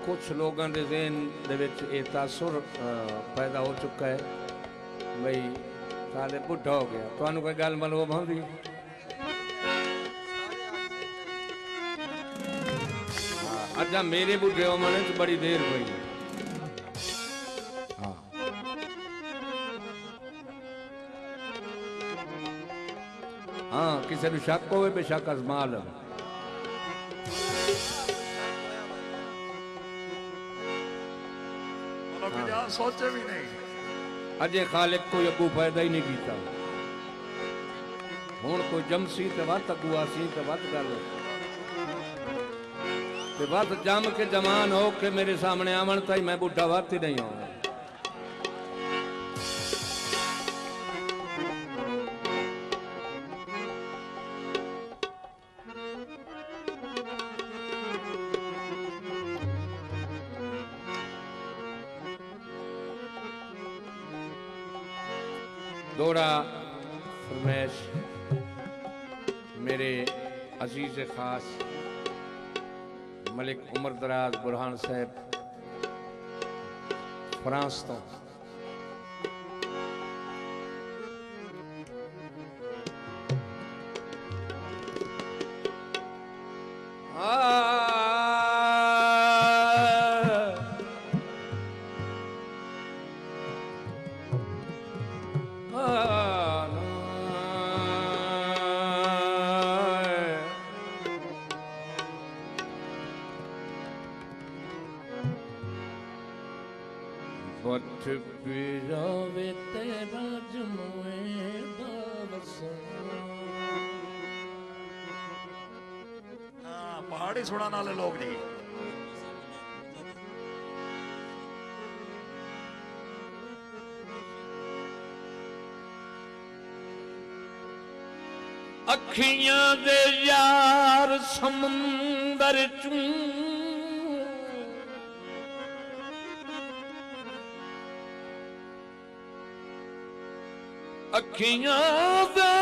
कुछ लोगों के ज़हन दे विच ये तासुर पैदा हो चुका है बई साले बुढ़ा हो गया। तुहानू कोई गल मालूम आउंदी? अच्छा मेरे बुढ़े होने च बड़ी देर पई। हाँ हाँ किसी को शक हो बेशक अजमा लो। सोचे भी नहीं अजे खालिक कोई अगू पैदा ही नहीं किया। हुण कोई जमसी ते वत अगू आसी ते वत गल ते वत जम के जवान हो के मेरे सामने आवन ताई मैं बुढ़ा वत ही नहीं आना। दोहरा फरमाइश मेरे अजीज खास मलिक उमर दराज बुरहान साहब फ्रांस तो पहाड़ी सुनाने वाले लोग जी अखियां दे यार समुंदर चूं अखियां दे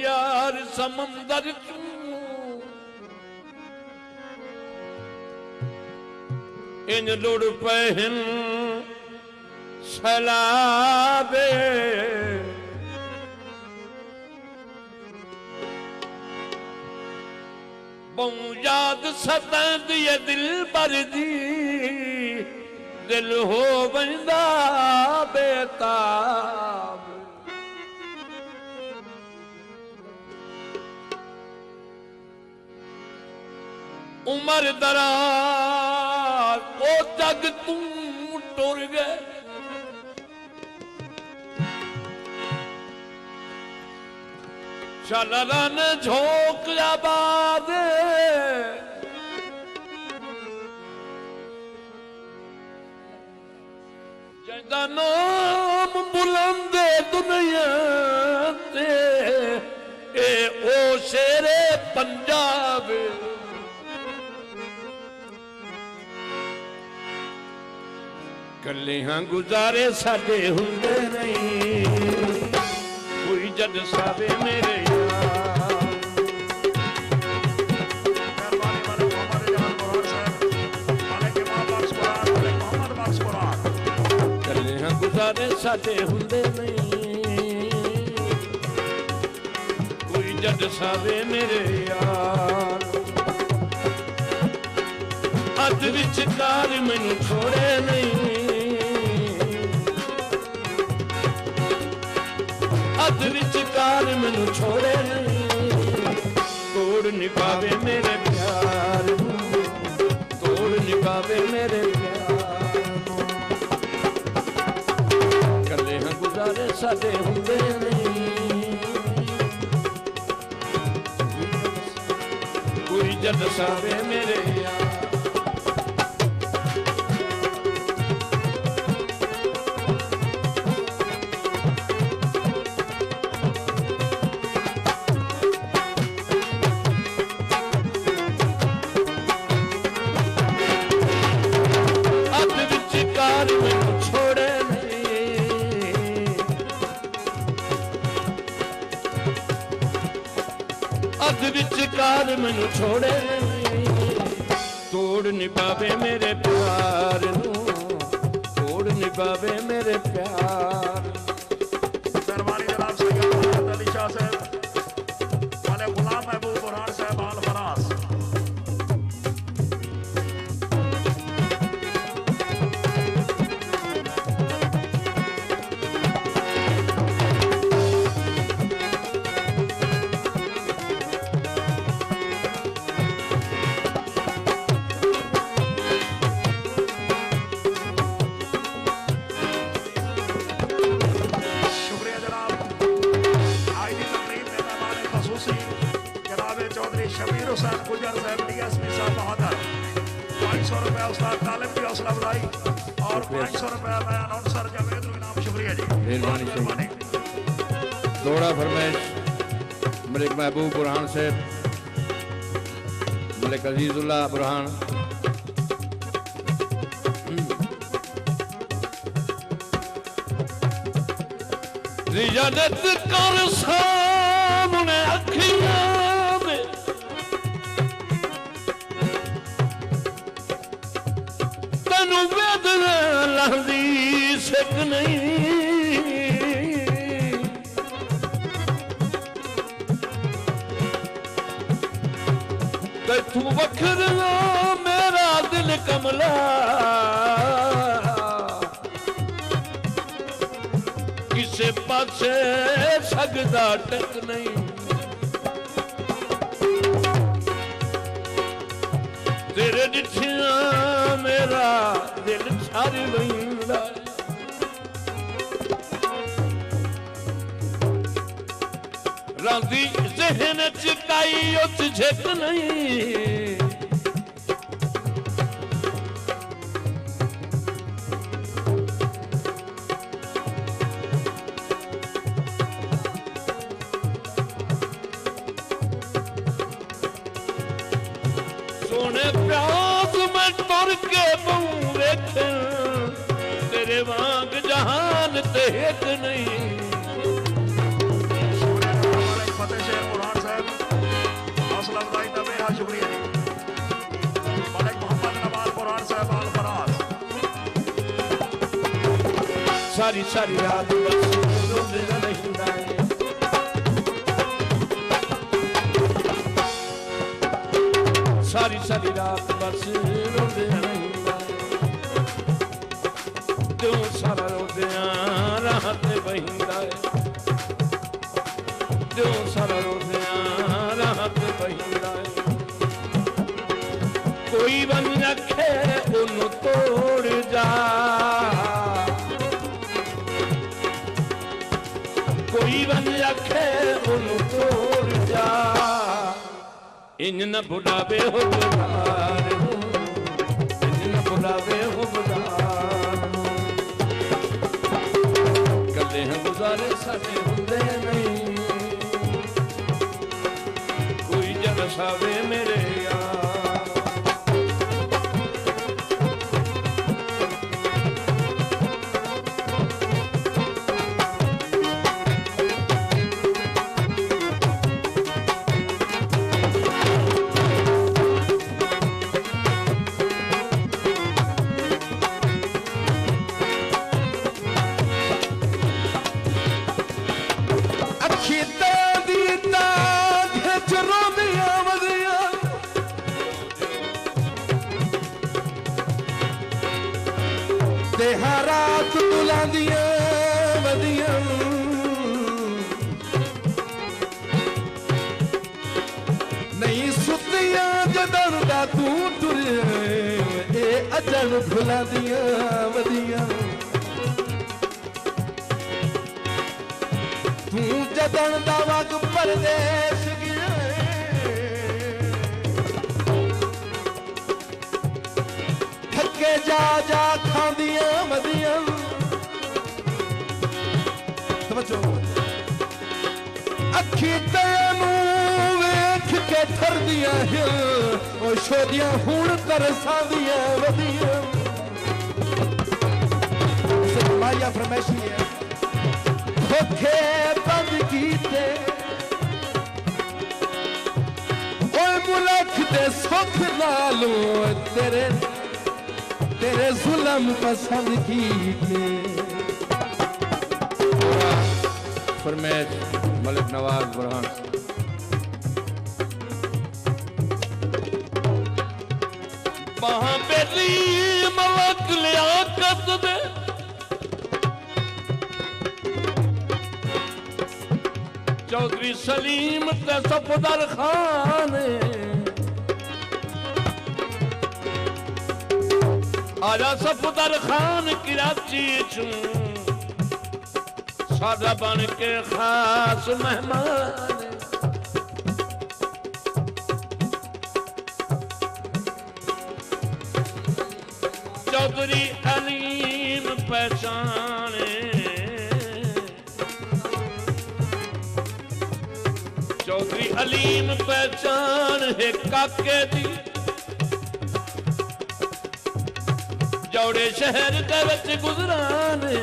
यार समंदर इन लुड़ पहन सैलाबे बहु याद सतैंद ये दिल पर दी दिल हो बंदा बेताब उमर दराज ओ जग तू टुर गए चल रन झोंक आबाद जिंदा नाम बुलंद दुनिया ते ए ओ शेरे पंजाब कले हाँ गुजारे साडे हुंदे नहीं कोई जद सावे मेरे गुजारे साडे हुंदे नहीं कोई जद सावे मेरे यार अज विचकार मैनू छोड़े नहीं अज विचकार मैनू छोड़े नहीं तोड़ निभावे मेरे प्यार तोड़ निभावे मेरे प्यार गुजारे साडे हुंदे नहीं कोई जद सावे मेरे यार अध विचकार मैनू छोड़े तोड़ नहीं पावे मेरे प्यार नू तोड़ नहीं पावे मेरे प्यार मेहरबानी जनाब सैयद मोहम्मद अली शाह साहब वाले गुलाम महबूब बुरहान साहब आल फरास शबीर हुसैन गुजर साहब डीएसपी साहब बहादुर 500 रुपया उस्ताद तालिब की हौसला अफजाई और 500 रुपया मैं अनाउंसर जावेद इनाम शुक्रिया जी मेहरबानी दौड़ा फरमाइश मलिक महबूब बुरहान साहब मलिक अजीजुल्लाह बुरहान रियादत कर सामने अखियां लहदी सिक नहीं तू वखरा मेरा दिल कमला किसे पासे सकदा टक नहीं तेरे डिठिया मेरा दिल छार बहिंदा रांदी जहन च काई उत झक नहीं सोने प्यास में तुर के बहु वेखन तेरे वांग जहान ते एक नहीं फतेह शेर बुरहान साहब हौसला अफजाई का बेहद शुक्रिया जी मलिक मोहम्मद नवाज बुरहान साहब आल फरास सारी सारी रात बस रोंदे रहंदा है सारी सारी रात बस रोंदे रहंदा है क्यों सारा रोंदियां राह ते बहिंदा है क्यों सारा रोंदियां राह ते बहिंदा है कोई बन रखे उन्हें तोड़ जा कोई बन रखे उन्हें तोड़ जा इन न बुलावे हो बुलार इन न बुलावे हो बुलार कले हैं गुजारे साथे हुंदे नहीं कोई जन सावे मेरे यार रात बुलांदियां वदियां नहीं सुतियां जदन दा तू टुरे ए अजन भुलांदियां वदियां तू जदन दा वग परदेस गया थके जा जा खांदियां वदियां समझो अखी तैनू वेख के थरदियां ओ शोदियां हुण तरसांदियां वदियां माया फरमाइशी है खोखे बंद कीते ते सुख लालू तेरे तेरे जुल्म पसंद कीते। फरमाइश मलिक नवाज बुरहान। वहां बेली मलक लियाकत दे चौधरी सलीम ते सफदर खान आजा सफदर खान कराची चू सादा बन के खास मेहमान। चौधरी अलीम पहचाने चौधरी अलीम पहचान है काके दी जौड़े शहर दे विच गुजराने।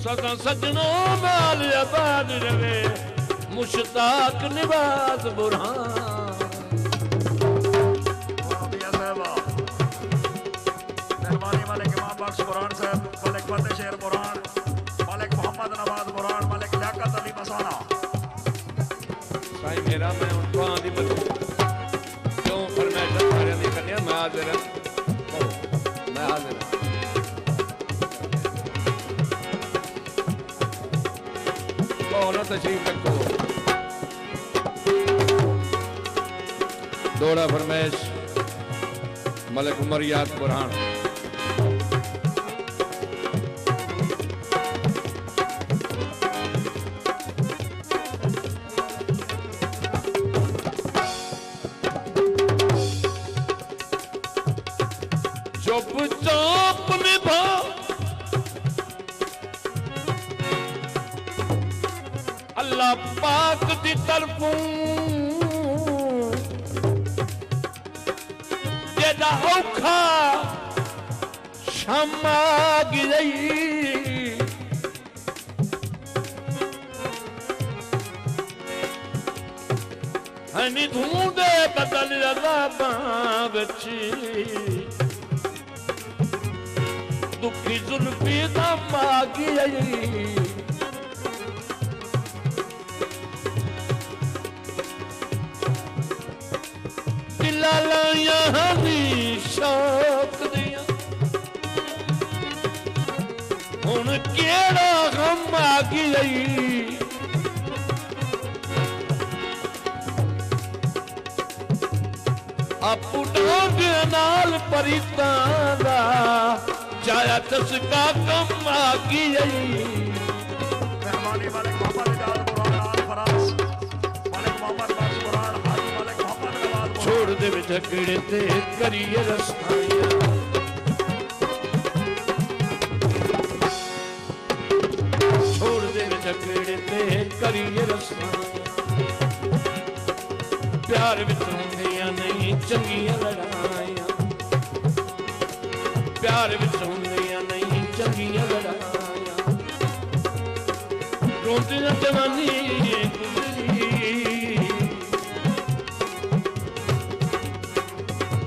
सदा सजनों नाल आबाद रवे मुश्ताक निवाज बुरहान। मेहरबानी मलिक इमाम बख्श बुरहान साहब, मलिक फतेह शेर बुरहान, मलिक मोहम्मद नवाज बुरहान, मलिक लियाकत अली मसाना। साईं मेरा मैं उनको आदि बल क्यों फरमाइश सारे नहीं करने मैं हाजिर मैं हाजिर कौन तशरीफ रखो। दौड़ा फरमाइश मलिक उमर याद बुरहान। चुपचाप निभा अल्लाह पाक दी तरफों जेदा औखा शमा गई हनी धूंदे बदल रज़ाबां विच दुखी जुल्फी दा मागी आई। दिला लाया दी शौक दिया हुण केड़ा गम आगी आई। आपू डांग नाल परितां दा जाया तसका कम आगी आई। मेहरबानी मलिक मोहम्मद इजाज बुरहान आल फराज, मलिक मोहम्मद बख्श बुरहान, हाजी मलिक मोहम्मद नवाज बुरहान। छोड़ दे झगड़े ते करिए रसाइयां छोड़ दे झगड़े ते करिए रसाइयां। प्यार विच होंदियां नहीं चंगियां लड़ाइयां प्यार विच होंदियां नहीं चंगियां लड़ाइयां। रोंदियां जवानी गुजरी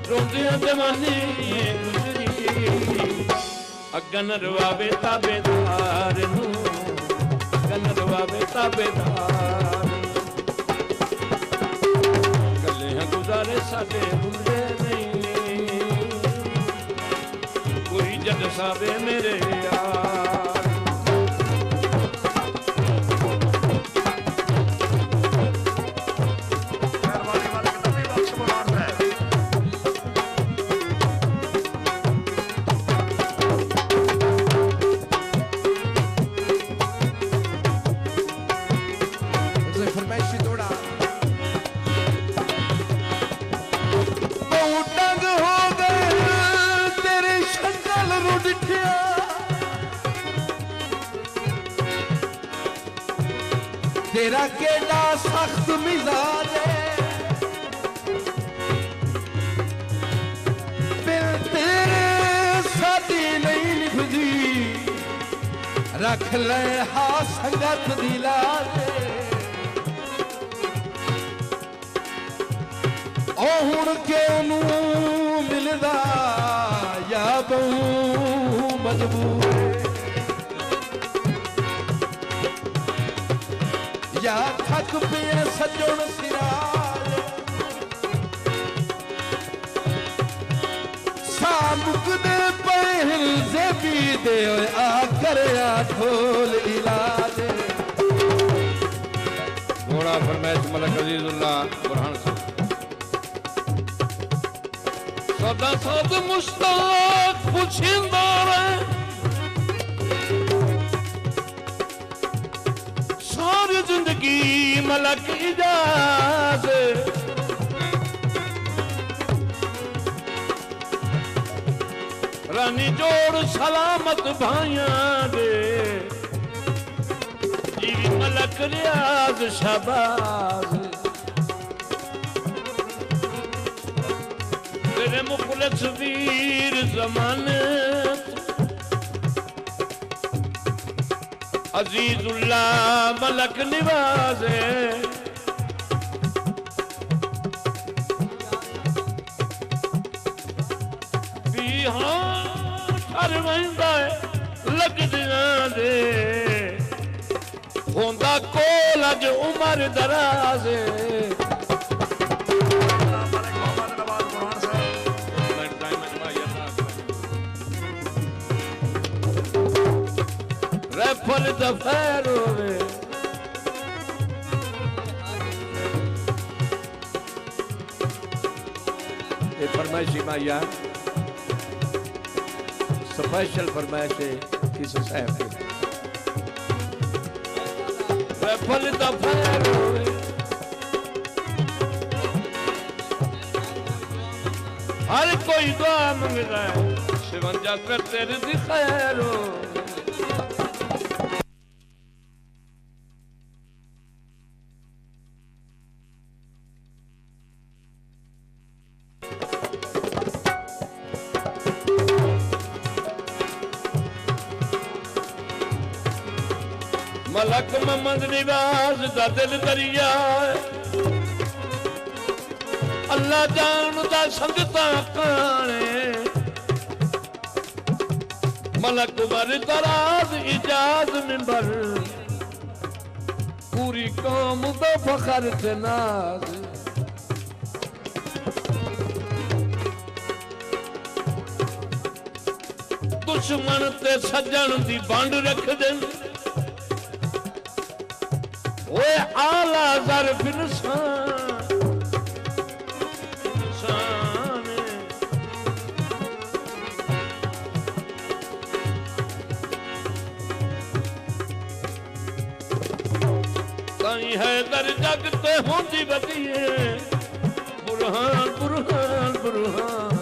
रोंदियां जवानी गुजरी। अगन रवावे ताबेदार नू अगन रवावे ताबेदार। गले हैं गुजारे साडे हुंदे नहीं जद सावे मेरे यार। मेहरबानी मलिक नबी बख्श बुरहान साहब। फरमाइशी दौड़ा बहु टंग हो गए तेरे शंगल रुठिया। तेरा केड़ा सख्त मिजाज दिल तेरे साडी नहीं निभदी। रख ले हा संगत दी लाज ओ हुण क्यों मिलदा या बहु मजबूर या थक पे सजण सिराज सामुक दे पहल से भी दे आ कर ढोल इलाज घोड़ा फरमाइश मलक अजीजुल्लाह बुरहान से सदा सद मुश्ताक पुछिंदा रहे सारी जिंदगी मलक इजाज रानी जोड़ सलामत भाइयां दे जीवी मलक रियाज शहबाज तेरे मुखलिस वीर ज़मानत अजीजुल्लाह मलक निवाज़े हर वहिंदा लगदियां दे होंदा कोल अज उमर दराज रैफल दफैर होवे ये फरमाइशी माया स्पेशल फरमाइश है किसी साहब की रैफल दफैर होवे हर कोई दुआ मंगदा है शिवंजा कर तेरे दी खैर हो मलक मोहम्मद निवाज दा दिल दरिया अल्लाह जानदा संगता काने मलक बर दराज इजाज मिंबर पूरी कौम दा फखर ते नाज दुश्मन ते सज्जन दी बंड रख दे ओए आला ज़र्फ़ इंसान ताई है दर जग ते होंदी बदिए बुरहान बुरहान बुरहान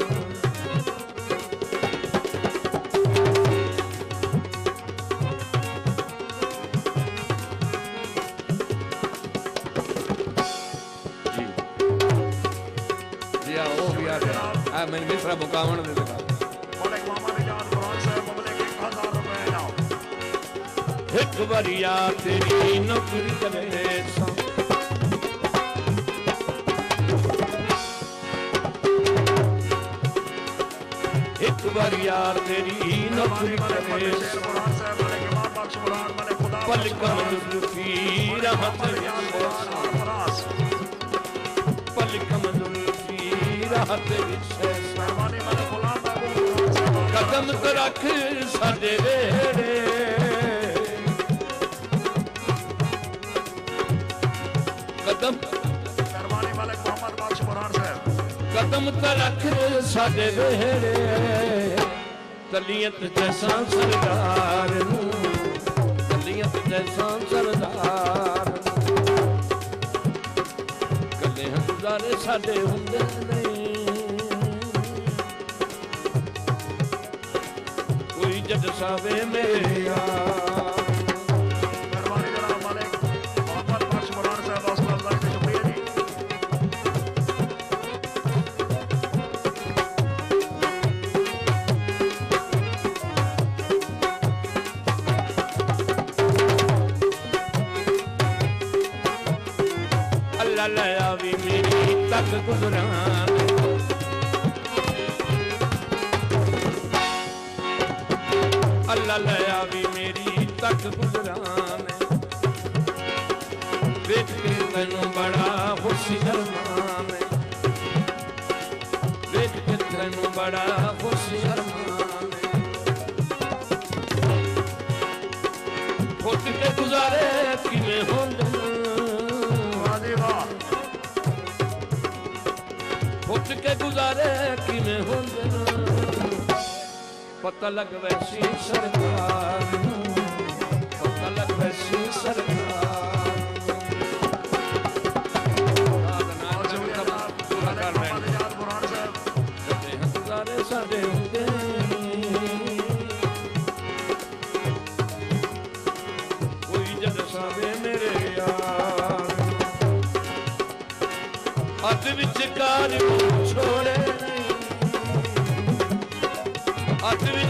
मैंने मिश्रा मुकावण दे दिया मलिक मोहम्मद इजाज कुरान साहब मलिक 1000 रुपए इनाम एक बरिया तेरी नौकरी करे सा एक बरिया तेरी नौकरी करे कुरान साहब मलिक इमाम बख्श कुरान मलिक खुदा पलक मजलूफी रहमत फरास पलक मजलूफी रहमत मेहरबानी मलिक गुलाम कदम तो रख साडे वेड़े कदम मेहरबानी मलिक मोहम्मद बख्श कुरान साहब कदम तो रख साडे वेड़े तलियत जैसा सरदार तलियत जैसा सरदार कले गुजारे साडे हुंदे नहीं कोई जद सावे मेरे यार मेहरबानी जनाब मलिक मोहम्मद बख्श कुरान साहब हौसला अफजाई से शुक्रिया जी अल्लाह लया भी मेरी तक गुजरान अल्लाह लया भी मेरी तक गुजरान वेच के तैनू बड़ा खुशी अरमान वेच के तैनू बड़ा खुशी अरमान फुट के गुजारे किवें होंदे फुट के गुजारे किवें होंदे पता लग वैसी सरकार पता लग वैसी सरकार सारे होंगे कोई जग सावे मेरे यार अत विच कार छोड़े अत विच